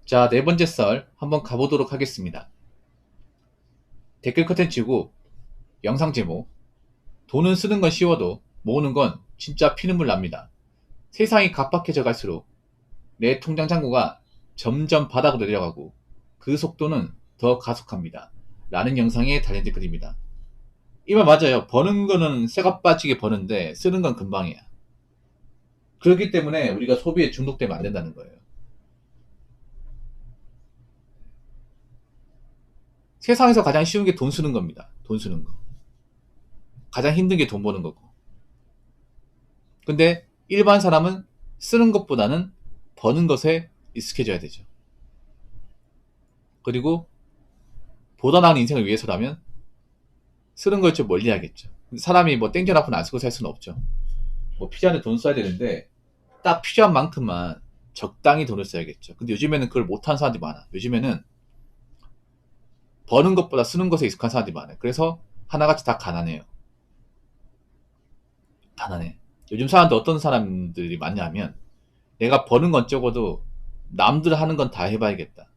자, 네 번째 썰 한번 가보도록 하겠습니다. 댓글 컨텐츠고 영상 제목. 돈은 쓰는 건 쉬워도 모으는 건 진짜 피눈물 납니다. 세상이 각박해져 갈수록 내 통장 잔고가 점점 바닥으로 내려가고 그 속도는 더 가속합니다. 라는 영상에 달린 댓글입니다. 이 말 맞아요. 버는 거는 쇠가 빠지게 버는데 쓰는 건 금방이야. 그렇기 때문에 우리가 소비에 중독되면 안 된다는 거예요. 세상에서 가장 쉬운 게 돈 쓰는 겁니다. 돈 쓰는 거. 가장 힘든 게 돈 버는 거고. 근데 일반 사람은 쓰는 것보다는 버는 것에 익숙해져야 되죠. 그리고 보다 나은 인생을 위해서라면 쓰는 걸 좀 멀리 하겠죠. 사람이 뭐 땡겨놓고는 안 쓰고 살 수는 없죠. 뭐 피자는 돈 써야 되는데 딱 필요한 만큼만 적당히 돈을 써야겠죠. 근데 요즘에는 그걸 못하는 사람들이 많아. 요즘에는 버는 것보다 쓰는 것에 익숙한 사람들이 많아요. 그래서 하나같이 다 가난해요. 가난해. 요즘 사람들 어떤 사람들이 많냐면 내가 버는 건 적어도 남들 하는 건 다 해봐야겠다.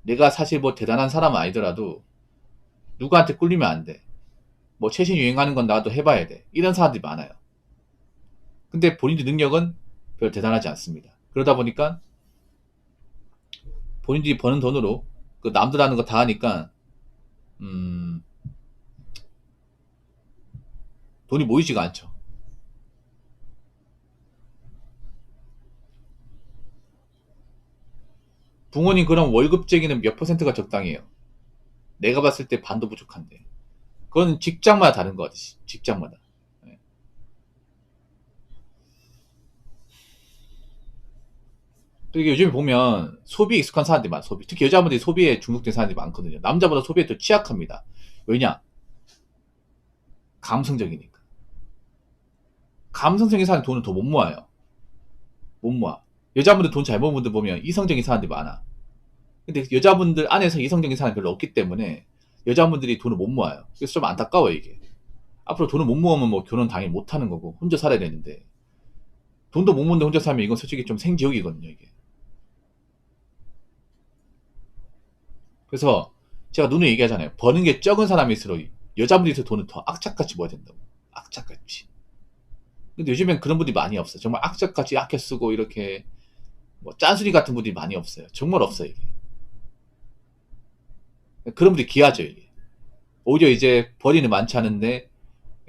내가 사실 뭐 대단한 사람은 아니더라도 누구한테 꿀리면 안 돼. 뭐 최신 유행하는 건 나도 해봐야 돼. 이런 사람들이 많아요. 근데 본인들 능력은 별 대단하지 않습니다. 그러다 보니까 본인들이 버는 돈으로 그 남들 하는 거 다 하니까 돈이 모이지가 않죠. 부모님 그럼 월급쟁이는 몇 퍼센트가 적당해요? 내가 봤을 때 반도 부족한데. 그건 직장마다 다른 것 같아. 직장마다. 네. 그리고 요즘에 보면 소비에 익숙한 사람들이 많아. 소비. 특히 여자분들이 소비에 중독된 사람들이 많거든요. 남자보다 소비에 더 취약합니다. 왜냐? 감성적이니까. 감성적인 사람이 돈을 더 못 모아요. 못 모아. 여자분들 돈 잘 모으는 분들 보면 이성적인 사람들이 많아. 근데 여자분들 안에서 이성적인 사람이 별로 없기 때문에 여자분들이 돈을 못 모아요. 그래서 좀 안타까워요, 이게. 앞으로 돈을 못 모으면 뭐 결혼 당연히 못 하는 거고 혼자 살아야 되는데 돈도 못 모는데 혼자 살면 이건 솔직히 좀 생지옥이거든요, 이게. 그래서 제가 누누이 얘기하잖아요. 버는 게 적은 사람일수록 여자분들이 돈을 더 악착같이 모아야 된다고. 악착같이. 근데 요즘엔 그런 분들이 많이 없어요. 정말 악착같이 아껴 쓰고 이렇게 뭐 짠수리 같은 분들이 많이 없어요. 정말 없어요, 이게. 그런 분들이 귀하죠, 이게. 오히려 이제 버리는 많지 않은데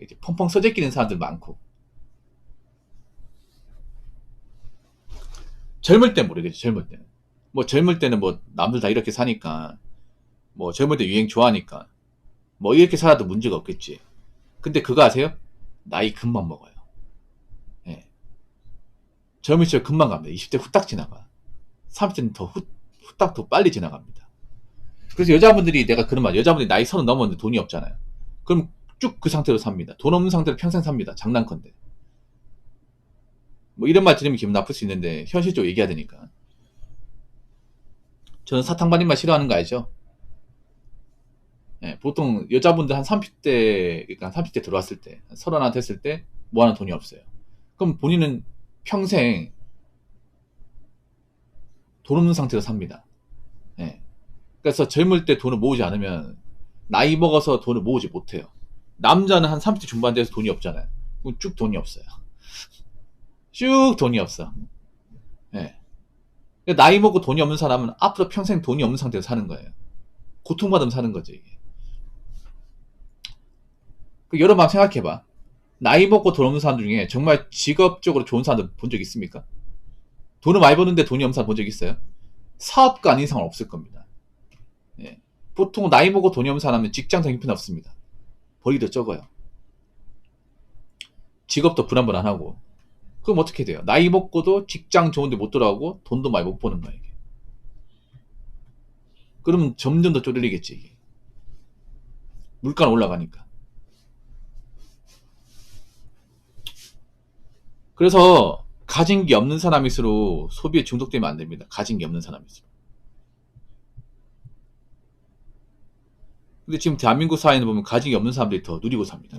이제 펑펑 써재 끼는 사람들 많고. 젊을 땐 모르겠죠, 젊을 때는. 뭐 젊을 때는 뭐 남들 다 이렇게 사니까 뭐 젊을 때 유행 좋아하니까 뭐 이렇게 살아도 문제가 없겠지. 근데 그거 아세요? 나이 금방 먹어요. 예. 젊을 때 금방 갑니다. 20대 후딱 지나가. 30대는 더 후딱 더 빨리 지나갑니다. 그래서 여자분들이 내가 그런 말, 여자분들이 나이 30 넘었는데 돈이 없잖아요. 그럼 쭉 그 상태로 삽니다. 돈 없는 상태로 평생 삽니다. 장난컨대. 뭐 이런 말 들으면 기분 나쁠 수 있는데 현실적으로 얘기해야 되니까. 저는 사탕발림말 싫어하는 거 알죠? 예, 보통 여자분들 한 30대, 그러니까 30대 들어왔을 때, 30나 됐을 때 모아놓은 돈이 없어요. 그럼 본인은 평생 돈 없는 상태로 삽니다. 예. 그래서 젊을 때 돈을 모으지 않으면 나이 먹어서 돈을 모으지 못해요. 남자는 한 30대 중반 돼서 돈이 없잖아요. 그럼 쭉 돈이 없어요. 쭉 돈이 없어. 예. 나이 먹고 돈이 없는 사람은 앞으로 평생 돈이 없는 상태로 사는 거예요. 고통받으면 사는 거죠, 이게. 여러분 생각해봐. 나이 먹고 돈 없는 사람들 중에 정말 직업적으로 좋은 사람들 본 적 있습니까? 돈을 많이 버는데 돈이 없는 사람 본 적 있어요? 사업가 아닌 이상은 없을 겁니다. 예. 보통 나이 먹고 돈이 없는 사람은 직장 다닐 필요 없습니다. 벌이도 적어요. 직업도 불안불안하고. 그럼 어떻게 돼요? 나이 먹고도 직장 좋은데 못 돌아오고 돈도 많이 못 버는 거야, 이게. 그러면 점점 더 쪼들리겠지, 이게. 물가는 올라가니까. 그래서 가진 게 없는 사람일수록 소비에 중독되면 안 됩니다. 가진 게 없는 사람일수록. 근데 지금 대한민국 사회는 보면 가진 게 없는 사람들이 더 누리고 삽니다.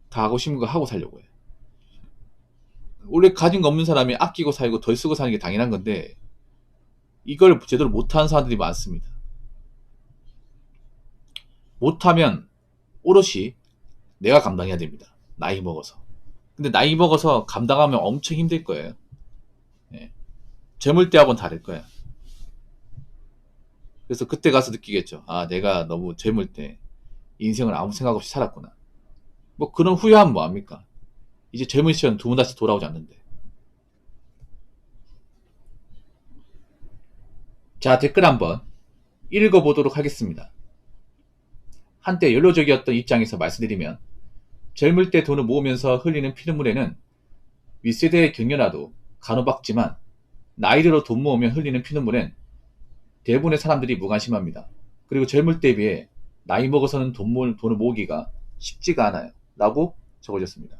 다 하고 싶은 거 하고 살려고 해요. 원래 가진 거 없는 사람이 아끼고 살고 덜 쓰고 사는 게 당연한 건데 이걸 제대로 못하는 사람들이 많습니다. 못하면 오롯이 내가 감당해야 됩니다. 나이 먹어서. 근데 나이 먹어서 감당하면 엄청 힘들 거예요. 예. 젊을 때하고는 다를 거야. 그래서 그때 가서 느끼겠죠. 아, 내가 너무 젊을 때 인생을 아무 생각 없이 살았구나. 뭐 그런 후회하면 뭐합니까? 이제 젊은 시절 두 번 다시 돌아오지 않는데. 자, 댓글 한번 읽어보도록 하겠습니다. 한때 연로적이었던 입장에서 말씀드리면 젊을 때 돈을 모으면서 흘리는 피눈물에는 윗세대의 격려라도 간호박지만 나이 들어 돈 모으면 흘리는 피눈물엔 대부분의 사람들이 무관심합니다. 그리고 젊을 때에 비해 나이 먹어서는 돈을 모으기가 쉽지가 않아요. 라고 적어졌습니다.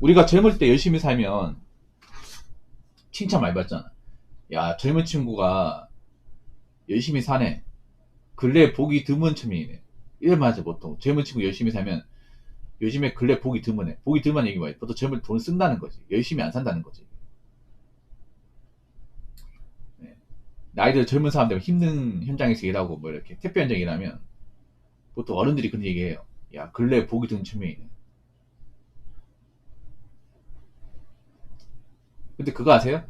우리가 젊을 때 열심히 살면 칭찬 많이 받잖아. 야, 젊은 친구가 열심히 사네. 근래 보기 드문 첨이네. 이러면 하죠, 보통. 젊은 친구 열심히 살면 요즘에 근래 보기 드문해. 보기 드문 얘기 뭐야? 보통 젊을 때 돈을 쓴다는 거지. 열심히 안 산다는 거지. 네. 나이들 젊은 사람들 힘든 현장에서 일하고 뭐 이렇게 택배 현장 일하면 보통 어른들이 그런 얘기해요. 야, 근래 보기 드문 첨이네. 근데 그거 아세요?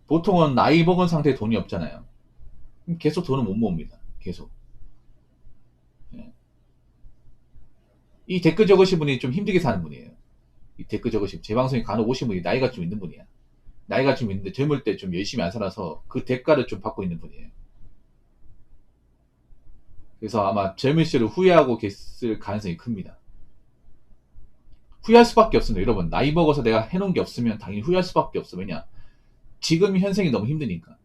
보통은 나이 먹은 상태에 돈이 없잖아요. 계속 돈을 못 모읍니다. 계속. 네. 이 댓글 적으신 분이 좀 힘들게 사는 분이에요. 이 댓글 적으신 제 방송에 간혹 오신 분이 나이가 좀 있는 분이야. 나이가 좀 있는데 젊을 때 좀 열심히 안 살아서 그 대가를 좀 받고 있는 분이에요. 그래서 아마 젊은 시절을 후회하고 계실 가능성이 큽니다. 후회할 수밖에 없습니다. 여러분, 나이 먹어서 내가 해놓은 게 없으면 당연히 후회할 수밖에 없어. 왜냐? 지금 현생이 너무 힘드니까.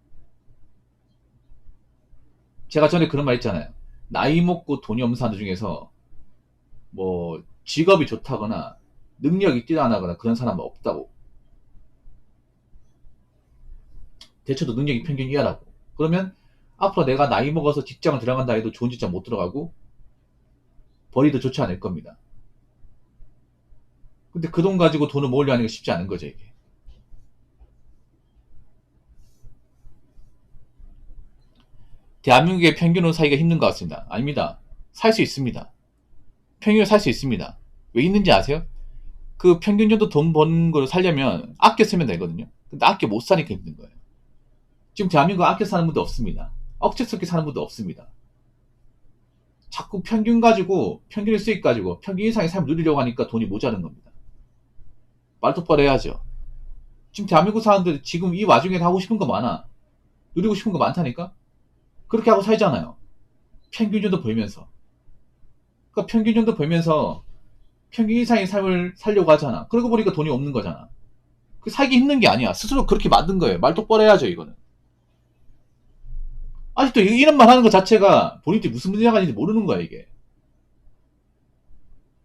제가 전에 그런 말 했잖아요. 나이 먹고 돈이 없는 사람들 중에서 뭐 직업이 좋다거나 능력이 뛰어나거나 그런 사람은 없다고. 대체도 능력이 평균 이하라고. 그러면 앞으로 내가 나이 먹어서 직장을 들어간다 해도 좋은 직장 못 들어가고 벌이도 좋지 않을 겁니다. 근데 그 돈 가지고 돈을 모으려 하는 게 쉽지 않은 거죠, 이게. 대한민국의 평균으로 살기가 힘든 것 같습니다. 아닙니다. 살 수 있습니다. 평균으로 살 수 있습니다. 왜 있는지 아세요? 그 평균 정도 돈 버는 걸 살려면 아껴 쓰면 되거든요. 근데 아껴 못 사니까 힘든 거예요. 지금 대한민국 아껴 사는 분도 없습니다. 억척스럽게 사는 분도 없습니다. 자꾸 평균 가지고, 평균의 수익 가지고, 평균 이상의 삶을 누리려고 하니까 돈이 모자란 겁니다. 말 똑바로 해야죠. 지금 대한민국 사람들 지금 이 와중에 하고 싶은 거 많아. 누리고 싶은 거 많다니까? 그렇게 하고 살잖아요. 평균 정도 벌면서. 그러니까 평균 정도 벌면서 평균 이상의 삶을 살려고 하잖아. 그러고 보니까 돈이 없는 거잖아. 그 살기 힘든 게 아니야. 스스로 그렇게 만든 거예요. 말 똑바로 해야죠, 이거는. 아직도 이런 말 하는 것 자체가 본인들이 무슨 문제가 있는지 모르는 거야, 이게.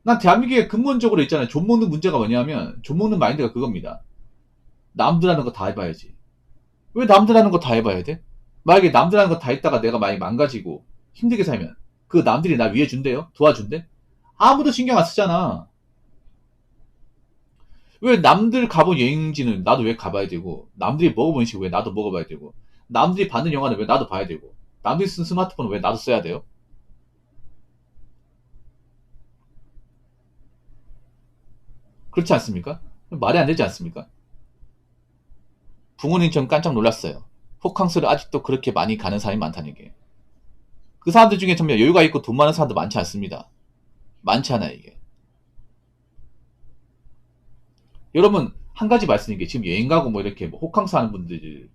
난 대한민국에 근본적으로 있잖아요. 돈 먹는 문제가 뭐냐면, 돈 먹는 마인드가 그겁니다. 남들 하는 거 다 해봐야지. 왜 남들 하는 거 다 해봐야 돼? 만약에 남들 하는 거 다 했다가 내가 많이 망가지고 힘들게 살면 그 남들이 나 위해 준대요? 도와준대? 아무도 신경 안 쓰잖아. 왜 남들 가본 여행지는 나도 왜 가봐야 되고, 남들이 먹어본 음식 왜 나도 먹어봐야 되고, 남들이 받는 영화는 왜 나도 봐야 되고, 남들이 쓴 스마트폰은 왜 나도 써야 돼요? 그렇지 않습니까? 말이 안 되지 않습니까? 부모님 전 깜짝 놀랐어요. 호캉스를 아직도 그렇게 많이 가는 사람이 많다는 게. 그 사람들 중에 정말 여유가 있고 돈 많은 사람도 많지 않습니다. 많지 않아요, 이게. 여러분, 한 가지 말씀인 게 지금 여행 가고 뭐 이렇게 뭐 호캉스 하는 분들이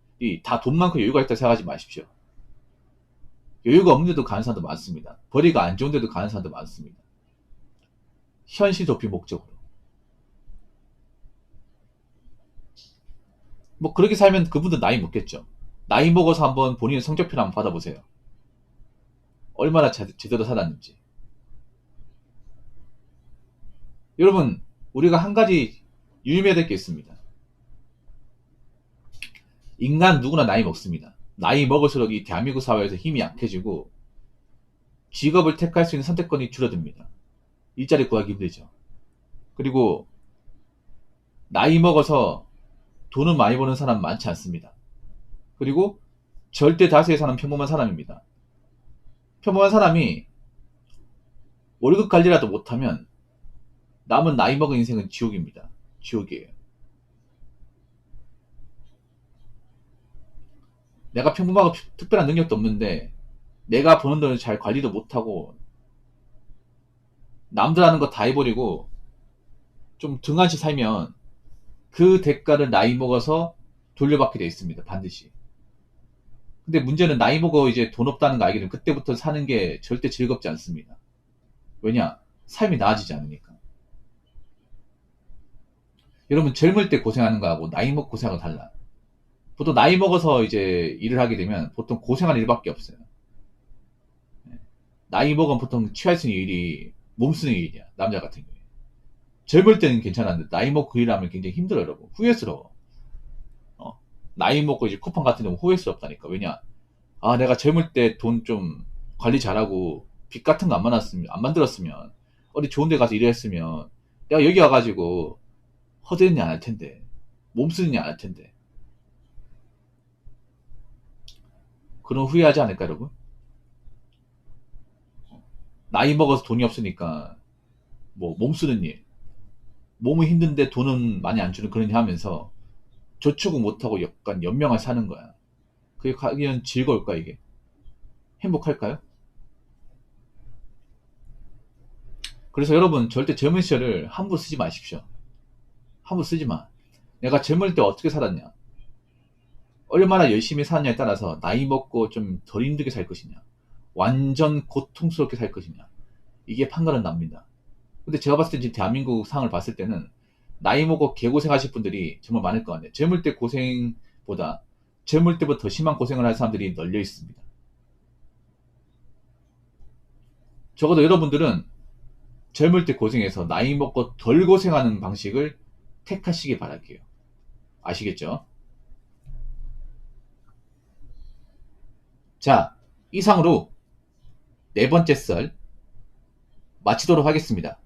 다 돈 많고 여유가 있다고 생각하지 마십시오. 여유가 없는데도 가는 사람도 많습니다. 벌이가 안 좋은데도 가는 사람도 많습니다. 현실 도피 목적으로. 뭐 그렇게 살면 그분들 나이 먹겠죠. 나이 먹어서 한번 본인의 성적표를 한번 받아보세요. 얼마나 제대로 살았는지. 여러분, 우리가 한 가지 유념해야 될 게 있습니다. 인간 누구나 나이 먹습니다. 나이 먹을수록 이 대한민국 사회에서 힘이 약해지고 직업을 택할 수 있는 선택권이 줄어듭니다. 일자리 구하기 힘들죠. 그리고 나이 먹어서 돈을 많이 버는 사람 많지 않습니다. 그리고 절대 다수에 사는 평범한 사람입니다. 평범한 사람이 월급 관리라도 못하면 남은 나이 먹은 인생은 지옥입니다. 지옥이에요. 내가 평범하고 특별한 능력도 없는데 내가 버는 돈을 잘 관리도 못하고 남들 하는 거 다 해버리고 좀 등한시 살면 그 대가를 나이 먹어서 돌려받게 돼 있습니다. 반드시. 근데 문제는 나이 먹어 이제 돈 없다는 거 알게 되면 그때부터 사는 게 절대 즐겁지 않습니다. 왜냐? 삶이 나아지지 않으니까. 여러분 젊을 때 고생하는 거하고 나이 먹고 고생하고 달라. 보통 나이 먹어서 이제 일을 하게 되면 보통 고생하는 일밖에 없어요. 나이 먹으면 보통 취할 수 있는 일이 몸 쓰는 일이야. 남자 같은 경우에. 젊을 때는 괜찮았는데 나이 먹고 그 일하면 굉장히 힘들어요, 여러분. 후회스러워. 나이 먹고 이제 쿠팡 같은 경우 후회스럽다니까. 왜냐? 아, 내가 젊을 때 돈 좀 관리 잘하고 빚 같은 거 안 만들었으면 어디 좋은 데 가서 일했으면 내가 여기 와가지고 허드렛 일 안 할 텐데 몸 쓰는 일 안 할 텐데 그런 후회하지 않을까 여러분? 나이 먹어서 돈이 없으니까 뭐 몸 쓰는 일 몸은 힘든데 돈은 많이 안 주는 그런 일 하면서 저축은 못하고 약간 연명을 사는 거야. 그게 과연 즐거울까 이게? 행복할까요? 그래서 여러분 절대 젊은 시절을 함부로 쓰지 마십시오. 함부로 쓰지 마. 내가 젊을 때 어떻게 살았냐? 얼마나 열심히 사느냐에 따라서 나이 먹고 좀 덜 힘들게 살 것이냐, 완전 고통스럽게 살 것이냐, 이게 판가름 납니다. 근데 제가 봤을 때 지금 대한민국 상을 봤을 때는 나이 먹고 개고생하실 분들이 정말 많을 것 같네요. 젊을 때 고생보다 젊을 때보다 더 심한 고생을 할 사람들이 널려 있습니다. 적어도 여러분들은 젊을 때 고생해서 나이 먹고 덜 고생하는 방식을 택하시길 바랄게요. 아시겠죠? 자, 이상으로 네 번째 썰 마치도록 하겠습니다.